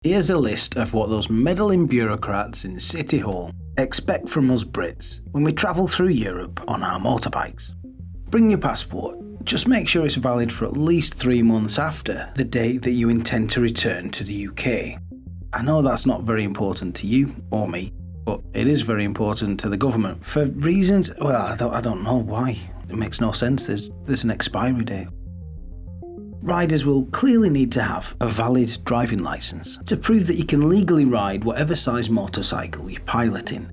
Here's a list of what those meddling bureaucrats in City Hall expect from us Brits when we travel through Europe on our motorbikes. Bring your passport. Just make sure it's valid for at least 3 months after the date that you intend to return to the UK. I know that's not very important to you or me, but it is very important to the government for reasons, well, I don't know why. It makes no sense. There's an expiry date. Riders will clearly need to have a valid driving licence to prove that you can legally ride whatever size motorcycle you're piloting.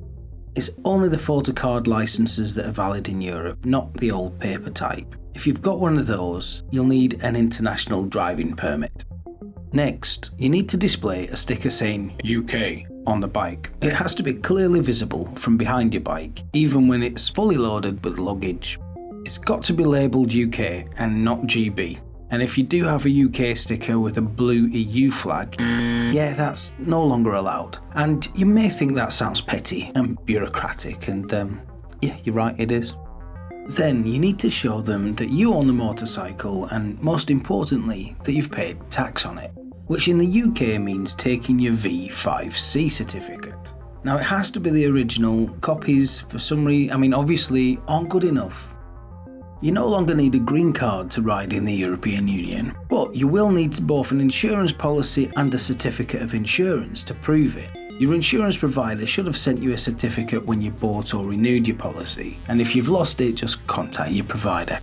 It's only the photocard licences that are valid in Europe, not the old paper type. If you've got one of those, you'll need an international driving permit. Next, you need to display a sticker saying UK on the bike. It has to be clearly visible from behind your bike, even when it's fully loaded with luggage. It's got to be labelled UK and not GB. And if you do have a UK sticker with a blue EU flag, yeah, that's no longer allowed. And you may think that sounds petty and bureaucratic, and yeah, you're right, it is. Then you need to show them that you own the motorcycle and, most importantly, that you've paid tax on it, which in the UK means taking your V5C certificate. Now, it has to be the original. Copies, for some reason, obviously, aren't good enough. You no longer need a green card to ride in the European Union, but you will need both an insurance policy and a certificate of insurance to prove it. Your insurance provider should have sent you a certificate when you bought or renewed your policy, and if you've lost it, just contact your provider.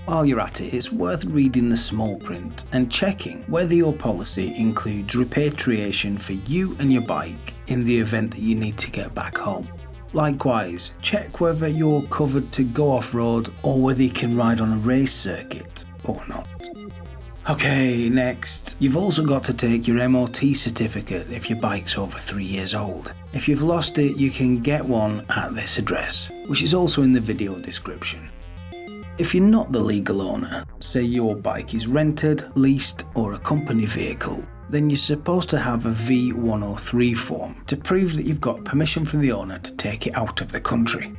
While you're at it, it's worth reading the small print and checking whether your policy includes repatriation for you and your bike in the event that you need to get back home. Likewise, check whether you're covered to go off-road or whether you can ride on a race circuit or not. Okay, next. You've also got to take your MOT certificate if your bike's over 3 years old. If you've lost it, you can get one at this address, which is also in the video description. If you're not the legal owner, say your bike is rented, leased, or a company vehicle, then you're supposed to have a V103 form to prove that you've got permission from the owner to take it out of the country.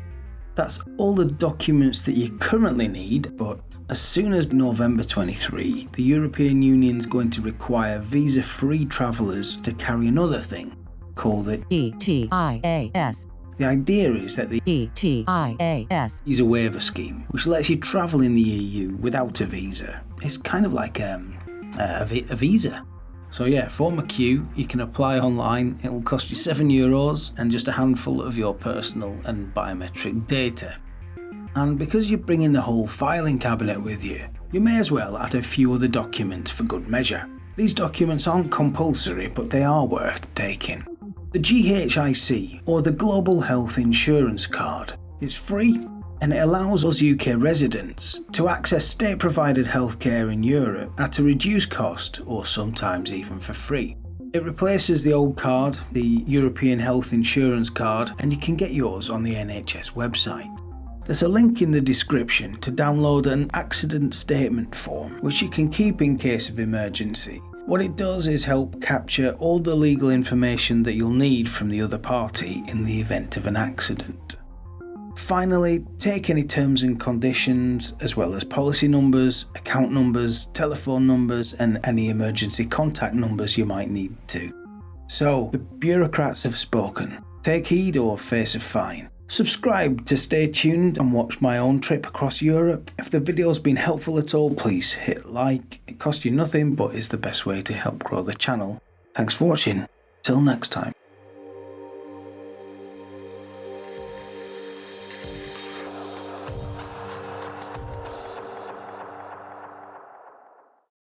That's all the documents that you currently need, but as soon as November 23, the European Union's going to require visa-free travellers to carry another thing called the ETIAS. The idea is that the ETIAS is a waiver scheme which lets you travel in the EU without a visa. It's kind of like a visa. So yeah, form a queue, you can apply online, it will cost you €7 and just a handful of your personal and biometric data. And because you're bringing the whole filing cabinet with you, you may as well add a few other documents for good measure. These documents aren't compulsory, but they are worth taking. The GHIC, or the Global Health Insurance Card, is free and it allows us UK residents to access state-provided healthcare in Europe at a reduced cost or sometimes even for free. It replaces the old card, the European Health Insurance Card, and you can get yours on the NHS website. There's a link in the description to download an accident statement form which you can keep in case of emergency. What it does is help capture all the legal information that you'll need from the other party in the event of an accident. Finally, take any terms and conditions as well as policy numbers, account numbers, telephone numbers and any emergency contact numbers you might need to. So, the bureaucrats have spoken. Take heed or face a fine. Subscribe to stay tuned and watch my own trip across Europe. If the video's been helpful at all, please hit like. It costs you nothing but is the best way to help grow the channel. Thanks for watching. Till next time.